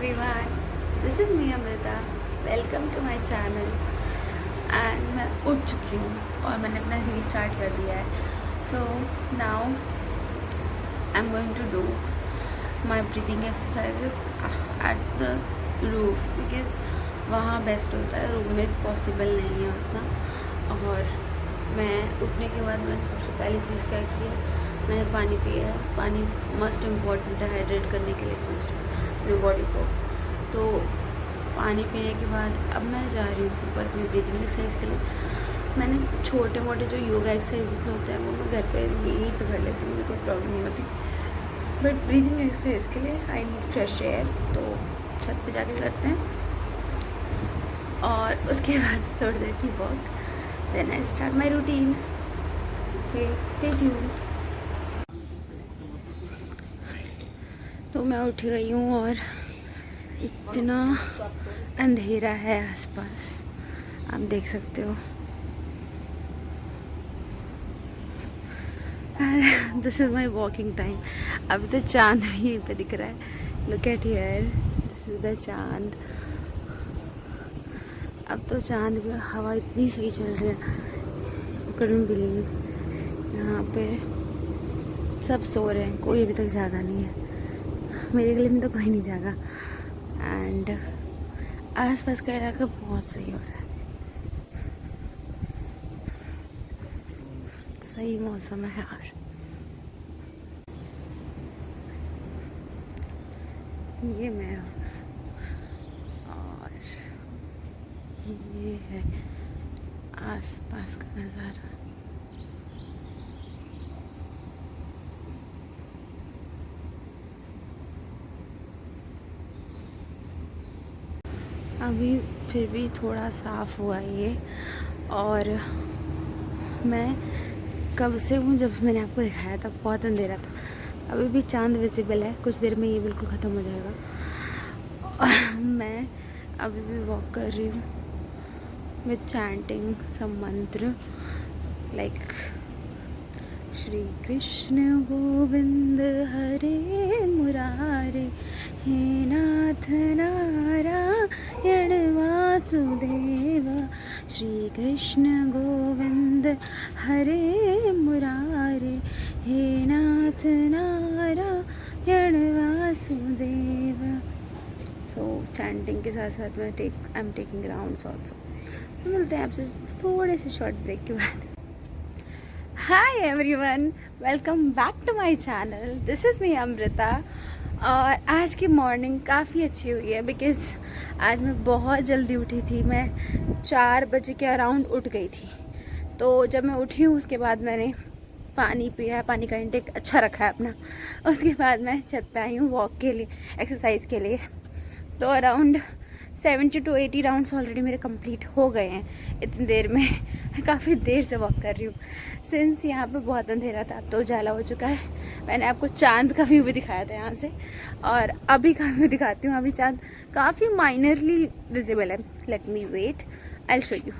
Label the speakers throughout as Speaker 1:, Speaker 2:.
Speaker 1: everyone, this is me Amrita. Welcome to my channel. And मैं उठ चुकी हूँ और मैंने अपना रीस्टार्ट कर दिया है. So now I am going to do my breathing exercises at the roof because वहाँ बेस्ट होता है. रूम में पॉसिबल नहीं है उतना. और मैं उठने के बाद मैंने सबसे पहली चीज़ क्या की है, मैंने पानी पिया है. पानी मस्ट इम्पॉर्टेंट है हाइड्रेट करने के लिए अपनी बॉडी को. तो पानी पीने के बाद अब मैं जा रही हूँ ऊपर अपनी ब्रीदिंग एक्सरसाइज के लिए. मैंने छोटे मोटे जो योगा एक्सरसाइजेस होते हैं वो मैं घर पे यहीं पे कर लेती हूँ, मुझे कोई प्रॉब्लम नहीं होती. बट ब्रीदिंग एक्सरसाइज के लिए आई नीड फ्रेश एयर, तो छत पे जाके करते हैं. और उसके बाद थोड़ी देर की walk, then I start my routine. Okay, stay tuned. तो मैं उठ गई हूँ और इतना अंधेरा है आसपास, आप देख सकते हो. This is my walking time. अभी तो चांद भी यहीं पे दिख रहा है. Look at here, this is the चांद. अब तो चांद की हवा इतनी सही चल रही है, couldn't बिलीव. यहाँ पे सब सो रहे हैं, कोई अभी तक जागा नहीं है. मेरे गले में तो कोई नहीं जागा. एंड आसपास का इलाका बहुत सही हो रहा है. सही मौसम है यार. ये मैं हूँ और ये है आसपास का नज़ारा. अभी फिर भी थोड़ा साफ़ हुआ ये. और मैं कब से हूँ, जब मैंने आपको दिखाया था बहुत अंधेरा था. अभी भी चांद विजिबल है, कुछ देर में ये बिल्कुल ख़त्म हो जाएगा. मैं अभी भी वॉक कर रही हूँ विथ चैंटिंग सम मंत्र लाइक श्री कृष्ण गोविंद हरे मुरारे हे नाथ नारायण वासुदेव. श्री कृष्ण गोविंद हरे मुरारे हे नाथ नारायण वासुदेव. सो चैंटिंग के साथ साथ मैं I am taking rounds also. मिलते हैं आपसे थोड़े से शॉर्ट ब्रेक के बाद. Hi everyone, welcome back to my channel. This is me Amrita. और आज की मॉर्निंग काफ़ी अच्छी हुई है बिकॉज़ आज मैं बहुत जल्दी उठी थी. मैं 4 बजे के अराउंड उठ गई थी. तो जब मैं उठी हूँ उसके बाद मैंने पानी पिया है, पानी का इंटेक अच्छा रखा है अपना. उसके बाद मैं छत पे आई हूँ वॉक के लिए, एक्सरसाइज के लिए. तो अराउंड 70 to 80 राउंड्स ऑलरेडी मेरे कंप्लीट हो गए हैं इतनी देर में. काफ़ी देर से वॉक कर रही हूँ सिंस यहाँ पे बहुत अंधेरा था. अब तो उजाला हो चुका है. मैंने आपको चांद का व्यू भी दिखाया था यहाँ से, और अभी का व्यू दिखाती हूँ. अभी चांद काफ़ी माइनरली विजिबल है. Let me wait, I will show you.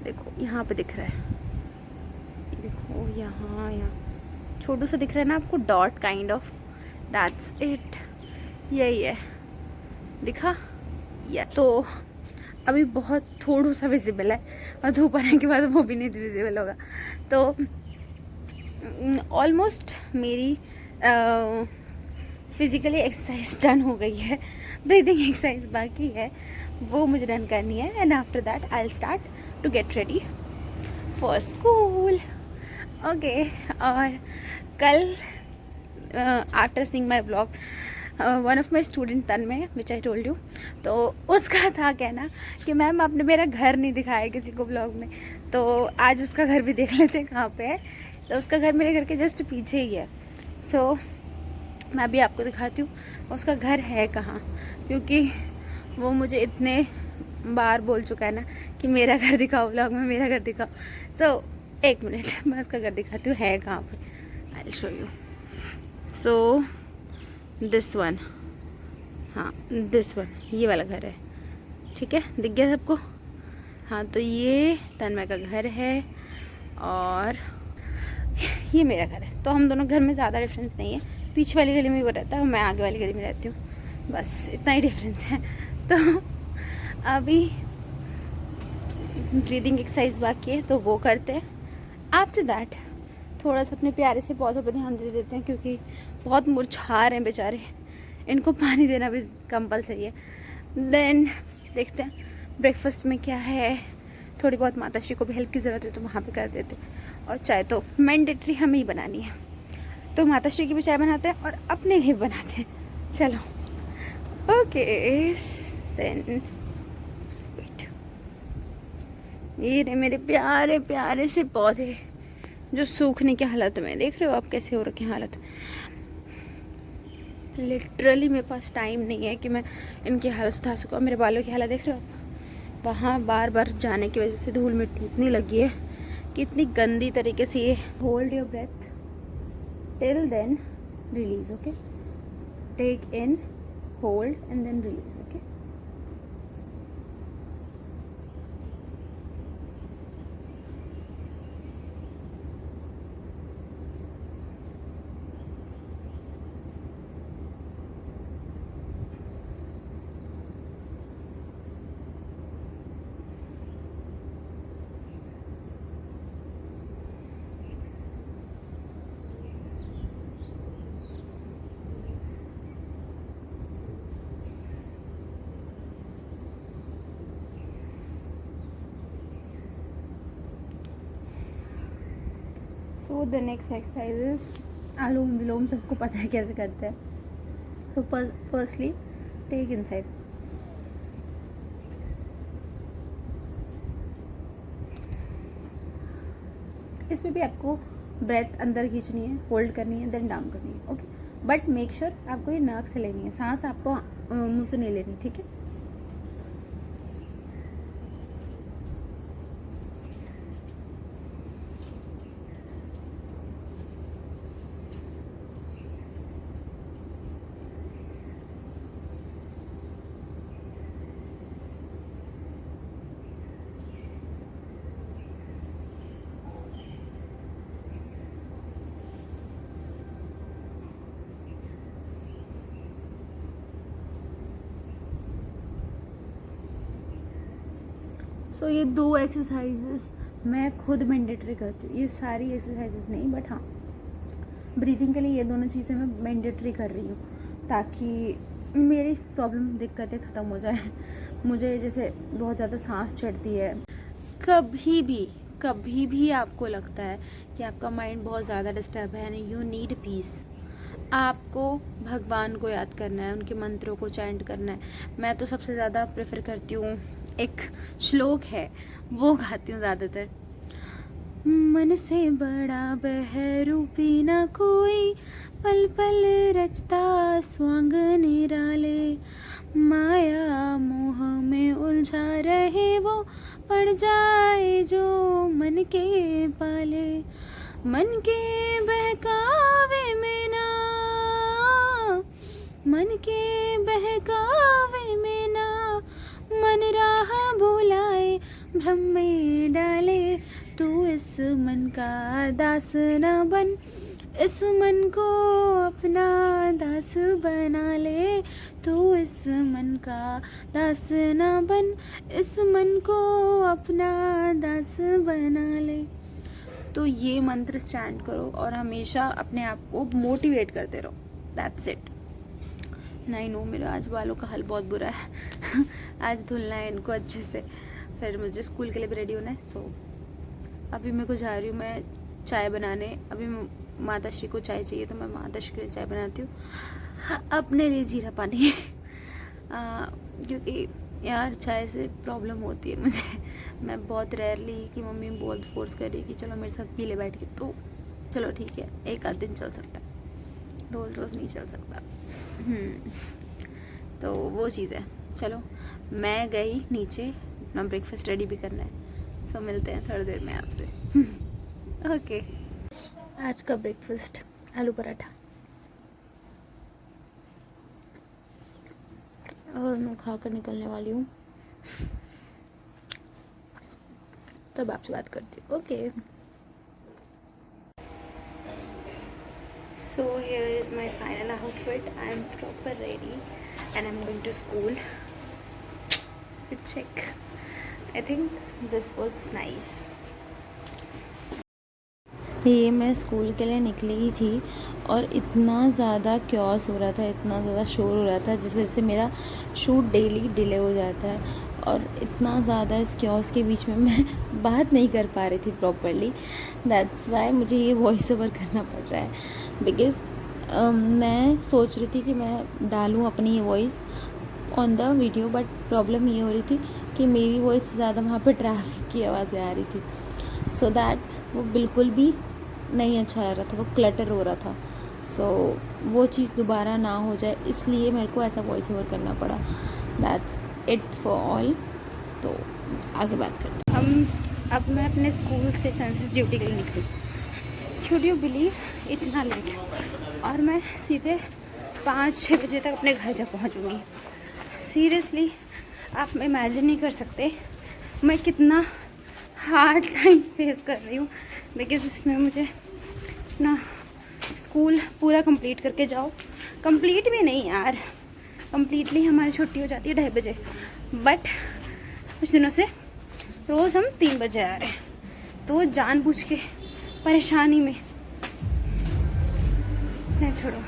Speaker 1: देखो यहाँ पे दिख रहा है, देखो यहाँ छोटू सा दिख रहा है ना आपको, dot kind of. That's it, यही है, दिखा या. तो अभी बहुत थोड़ा सा विजिबल है और धूप आने के बाद वो भी नहीं विजिबल होगा. तो ऑलमोस्ट मेरी फिज़िकली एक्सरसाइज डन हो गई है. ब्रीदिंग एक्सरसाइज बाकी है, वो मुझे डन करनी है. And after that I will start to get ready for school. Okay. और कल after seeing my blog, one of my student Tanmay which I told you, तो उसका था कहना कि मैम आपने मेरा घर नहीं दिखाया किसी को ब्लॉग में. तो आज उसका घर भी देख लेते हैं कहाँ पे है. तो उसका घर मेरे घर के जस्ट पीछे ही है. सो मैं भी आपको दिखाती हूँ उसका घर है कहाँ, क्योंकि वो मुझे इतने बार बोल चुका है ना कि मेरा घर दिखाओ ब्लॉग में, मेरा घर दिखाओ. सो एक मिनट, मैं उसका घर दिखाती हूँ है कहाँ पे. आई will show you. So this one, हाँ दिस वन, ये वाला घर है. ठीक है, दिख गया सबको. हाँ, तो ये तन्मय का घर है और ये मेरा घर है. तो हम दोनों घर में ज़्यादा डिफरेंस नहीं है, पीछे वाली गली में वो रहता है और मैं आगे वाली गली में रहती हूँ, बस इतना ही डिफरेंस है। तो अभी ब्रीदिंग एक्सरसाइज बाकी है तो वो करते हैं। आफ्टर दैट थोड़ा सा अपने प्यारे से पौधों पर ध्यान दे देते हैं, क्योंकि बहुत मुरझा रहे हैं बेचारे, इनको पानी देना भी कंपलसरी है। देन देखते हैं ब्रेकफास्ट में क्या है, थोड़ी बहुत माताश्री को भी हेल्प की ज़रूरत है तो वहाँ पे कर देते हैं। और चाय तो मैंडेटरी हमें ही बनानी है, तो माताश्री की भी चाय बनाते हैं और अपने लिए बनाते हैं। चलो ओके देन वेट। ये रहे मेरे प्यारे प्यारे से पौधे जो सूखने की हालत में, देख रहे हो आप कैसे हो रखे हालत। लिटरली मेरे पास टाइम नहीं है कि मैं इनकी हालत सुधार सकूँ। मेरे बालों की हालत देख रहे हो आप, वहाँ बार बार जाने की वजह से धूल मिट्टी इतनी लगी है कि इतनी गंदी तरीके से ये। Hold your breath till then release, okay. Take in, hold and then release, okay. So the next exercise anulom vilom, सबको पता है कैसे करते हैं। सो फर्स्टली टेक इनसाइड, इसमें भी आपको ब्रेथ अंदर खींचनी है, होल्ड करनी है, देन डाउन करनी है, ओके। बट मेक श्योर आपको ये नाक से लेनी है, सांस आपको मुंह से नहीं लेनी, ठीक है। सो ये 2 एक्सरसाइजेस मैं खुद मैंडेटरी करती हूँ, ये सारी एक्सरसाइजेस नहीं, बट हाँ ब्रीदिंग के लिए ये दोनों चीज़ें मैं मैंडेटरी कर रही हूँ, ताकि मेरी प्रॉब्लम दिक्कतें ख़त्म हो जाए। मुझे जैसे बहुत ज़्यादा सांस चढ़ती है, कभी भी आपको लगता है कि आपका माइंड बहुत ज़्यादा डिस्टर्ब है एंड यू नीड पीस, आपको भगवान को याद करना है, उनके मंत्रों को चैंट करना है। मैं तो सबसे ज़्यादा प्रेफर करती हूँ, एक श्लोक है वो गाती हूँ ज़्यादातर। मन से बड़ा बहरूपी न कोई, पल पल रचता स्वांग निराले, माया मोह में उलझा रहे वो, पड़ जाए जो मन के पाले। मन के बहकावे में ना, मन के बहकावे में ना, मन राह भुलाए भ्रम में डाले, तू इस मन का दास न बन, इस मन को अपना दास बना ले, तू इस मन का दास न बन, इस मन को अपना दास बना ले। तो ये मंत्र चैंट करो और हमेशा अपने आप को मोटिवेट करते रहो, दैट्स इट। नहीं नो मेरे आज बालों का हाल बहुत बुरा है आज धुलना है इनको अच्छे से, फिर मुझे स्कूल के लिए भी रेडी होना है। सो अभी मेरे को जा रही हूँ मैं चाय बनाने, अभी माताश्री को चाय चाहिए तो मैं माताश्री के लिए चाय बनाती हूँ, अपने लिए जीरा पानी क्योंकि यार चाय से प्रॉब्लम होती है मुझे। मैं बहुत रेयरली कि मम्मी बहुत फोर्स कर रही है कि चलो मेरे साथ पी ले बैठ के, तो चलो ठीक है एक आध दिन चल सकता है, रोज़ रोज़ नहीं चल सकता। तो वो चीज़ है। चलो मैं गई नीचे, अपना ब्रेकफास्ट रेडी भी करना है, सो मिलते हैं थोड़ी देर में आपसे ओके। आज का ब्रेकफास्ट आलू पराठा, और मैं खा कर निकलने वाली हूँ, तब आपसे बात करती हूँ, okay. So here is my final outfit. I am proper ready and I'm going to school. Check. I think this was nice. ये मैं स्कूल के लिए निकली ही थी और इतना ज़्यादा क्योस हो रहा था, इतना ज़्यादा शोर हो रहा था, जिस वजह से मेरा शूट डेली डिले हो जाता है और इतना ज़्यादा इस क्योस के बीच में मैं बात नहीं कर पा रही थी प्रॉपरली. दैट्स वाई मुझे ये वॉइस ओवर करना पड़ रहा है. बिकॉज़ मैं सोच रही थी कि मैं डालूँ अपनी ये voice on the video, but problem ये हो रही थी कि मेरी वॉइस से ज़्यादा वहाँ पे ट्रैफिक की आवाज़ें आ रही थी. सो दैट वो बिल्कुल भी नहीं अच्छा लग रहा था, वो क्लटर हो रहा था. सो वो चीज़ दोबारा ना हो जाए इसलिए मेरे को ऐसा वॉइस ओवर करना पड़ा. That's it for all. तो आगे बात करते हैं. अब मैं अपने स्कूल से सेंसस ड्यूटी के लिए निकली. शुड यू बिलीव, इतना लेट, और मैं सीधे 5-6 बजे तक अपने घर जा पहुँचूँगी. सीरियसली आप इमेजिन नहीं कर सकते मैं कितना हार्ड टाइम फेस कर रही हूँ. बिकॉज इसमें मुझे ना स्कूल पूरा कंप्लीट करके जाओ. कंप्लीट भी नहीं यार, कंप्लीटली हमारी छुट्टी हो जाती है 2:30 बजे, बट कुछ दिनों से रोज़ हम 3 बजे आ रहे हैं. तो जानबूझ के परेशानी में नहीं, छोड़ो.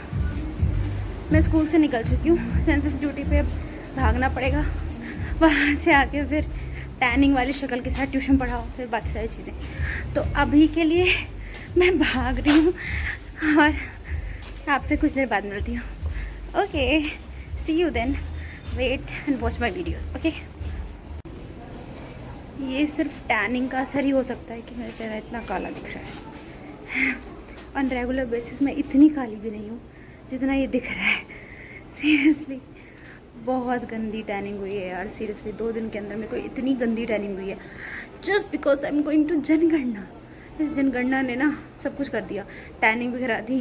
Speaker 1: मैं स्कूल से निकल चुकी हूँ. सेंसस ड्यूटी पे अब भागना पड़ेगा. वहाँ से आके फिर टैनिंग वाली शक्ल के साथ ट्यूशन पढ़ाओ, फिर बाकी सारी चीज़ें. तो अभी के लिए मैं भाग रही हूँ और आपसे कुछ देर बाद मिलती हूँ. Okay, see you then. Wait and watch my videos. Okay. ये सिर्फ टैनिंग का असर ही हो सकता है कि मेरा चेहरा इतना काला दिख रहा है. ऑन रेगुलर बेसिस मैं इतनी काली भी नहीं हूँ जितना ये दिख रहा है. सीरियसली बहुत गंदी टैनिंग हुई है यार. सीरियसली 2 दिन के अंदर मेरे को इतनी गंदी टैनिंग हुई है just because I am going to जनगणना. इस जनगणना ने ना सब कुछ कर दिया. टैनिंग भी करा दी,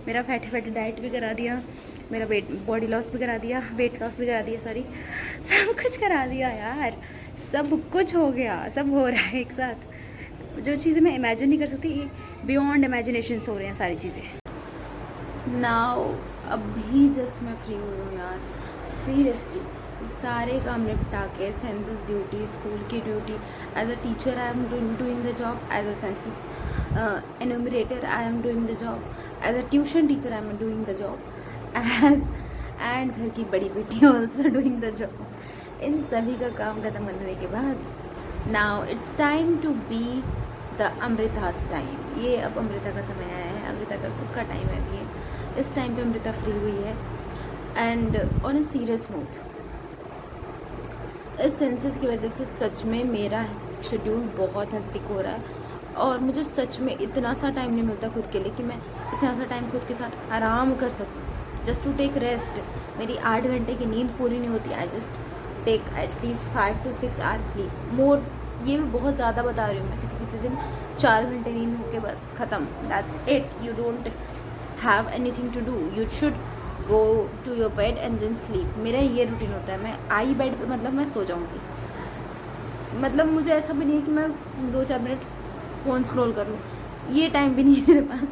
Speaker 1: मेरा फैटी डाइट भी करा दिया, मेरा बॉडी लॉस भी करा दिया, वेट लॉस भी करा दिया, सॉरी, सब कुछ करा दिया यार. सब कुछ हो गया, सब हो रहा है एक साथ. जो चीज़ें मैं इमेजिन नहीं कर सकती, बियॉन्ड इमेजिनेशन हो रही हैं सारी चीज़ें. नाउ अभी जस्ट मैं फ्री हुई हूँ यार. सीरियसली सारे काम निपटा के, सेंसस ड्यूटी, स्कूल की duty, as a teacher I am doing the job, as a census enumerator I am doing the job, as a tuition teacher I am doing the job, and घर की बड़ी बेटी also doing the job. इन सभी का काम खत्म होने के बाद now it's time to be the Amrita's time. ये अब अमृता का समय आया है. अमृता का खुद का टाइम है अभी. इस टाइम पे अमृता फ्री हुई है. And on a serious note, इस सेंसस की वजह से सच में मेरा शेड्यूल बहुत हेक्टिक हो रहा है और मुझे सच में इतना सा टाइम नहीं मिलता खुद के लिए कि मैं इतना सा टाइम खुद के साथ आराम कर सकूँ, जस्ट टू टेक रेस्ट. मेरी 8 घंटे की नींद पूरी नहीं होती. I just take at least 5 to 6 hours sleep more. ये मैं बहुत ज़्यादा बता रही हूँ. मैं किसी दिन 4 घंटे नींद होके बस ख़त्म. That's it. You don't have anything to do. You should go to your bed and then sleep. मेरा ये रूटीन होता है. मैं आई बेड पे मतलब मैं सो जाऊँगी. मतलब मुझे ऐसा भी नहीं है कि मैं 2-4 मिनट फ़ोन स्क्रॉल कर लूँ. ये टाइम भी नहीं है मेरे पास.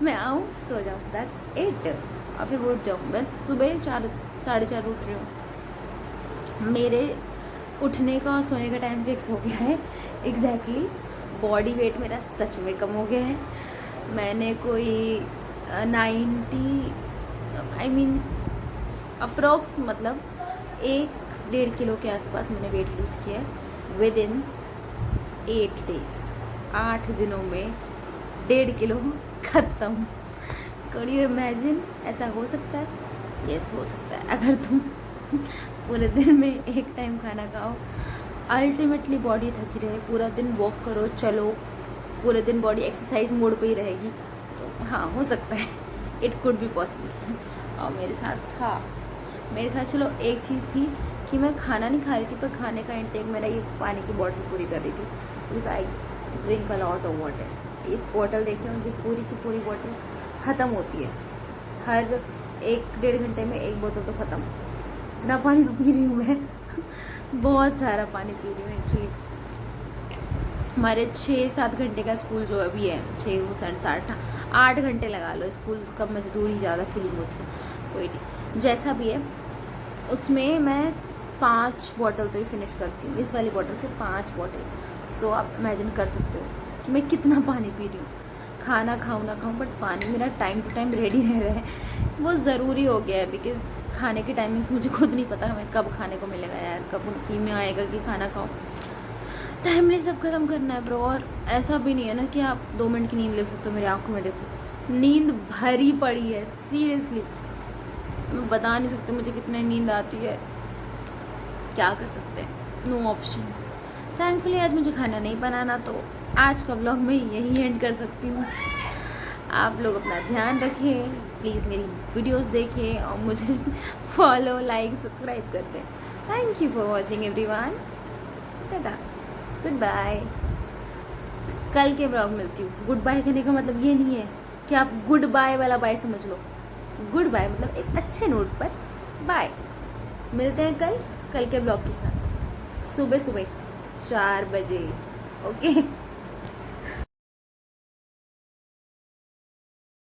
Speaker 1: मैं आऊँ, सो जाऊँ, दैट्स इट. और फिर उठ जाऊँ. मैं सुबह 4-4:30 उठ रही हूँ. मेरे उठने का और सोने का टाइम फिक्स हो गया है एग्जैक्टली. बॉडी वेट मेरा सच में कम हो गया है. मैंने कोई 90 आई मीन अप्रॉक्स मतलब 1-1.5 किलो के आसपास मैंने वेट लूज़ किया है विद इन 8 डेज. 8 दिनों में 1.5 किलो ख़त्म. Can you imagine? ऐसा हो सकता है? यस, हो सकता है. अगर तुम पूरे दिन में एक टाइम खाना खाओ, अल्टीमेटली बॉडी थकी रहे, पूरा दिन वॉक करो, चलो, पूरे दिन बॉडी एक्सरसाइज मोड पे ही रहेगी, तो हाँ, हो सकता है. It could be possible. और मेरे साथ चलो एक चीज़ थी कि मैं खाना नहीं खा रही थी, पर खाने का इंटेक मेरा ये पानी की बॉटल पूरी कर रही थी. Because I drink a lot of water. ये बॉटल देखते हो, ये पूरी की पूरी बॉटल ख़त्म होती है. हर 1-1.5 घंटे में एक बोतल तो ख़त्म. इतना पानी तो पी रही हूँ मैं. बहुत सारा पानी पी रही हूँ एक्चुअली. हमारे 6-7 घंटे का स्कूल जो अभी है, 6 7 8 8 घंटे लगा लो, स्कूल का मजदूरी ज़्यादा फीलिंग होती है। कोई नहीं, जैसा भी है उसमें मैं 5 बॉटल तो ही फिनिश करती हूँ, इस वाली बॉटल से 5 बॉटल। सो आप इमेजिन कर सकते हो कि मैं कितना पानी पी रही हूँ। खाना खाऊँ ना खाऊँ बट पानी मेरा टाइम टू टाइम रेडी रह रहा है, वो ज़रूरी हो गया है। बिकॉज़ खाने की टाइमिंग्स मुझे खुद नहीं पता हमें कब खाने को मिलेगा यार, कब फील में आएगा कि खाना खाओ। टाइमली सब खत्म करना है ब्रो। और ऐसा भी नहीं है ना कि आप 2 मिनट की नींद ले सकते हो। मेरी आंखों में देखो, नींद भरी पड़ी है सीरियसली, मैं बता नहीं सकती मुझे कितनी नींद आती है। क्या कर सकते हैं, नो ऑप्शन। थैंकफुली आज मुझे खाना नहीं बनाना, तो आज का व्लॉग मैं यही एंड कर सकती हूँ। आप लोग अपना ध्यान रखें, प्लीज़ मेरी वीडियोस देखें और मुझे फॉलो, लाइक, सब्सक्राइब कर दें। Thank you for watching everyone, tata, good bye. कल के व्लॉग मिलती हूँ। गुड बाय कहने का मतलब ये नहीं है कि आप गुड बाय वाला बाय समझ लो। गुड बाय मतलब एक अच्छे नोट पर बाय। मिलते हैं कल के ब्लॉग के साथ सुबह सुबह 4 बजे। ओके।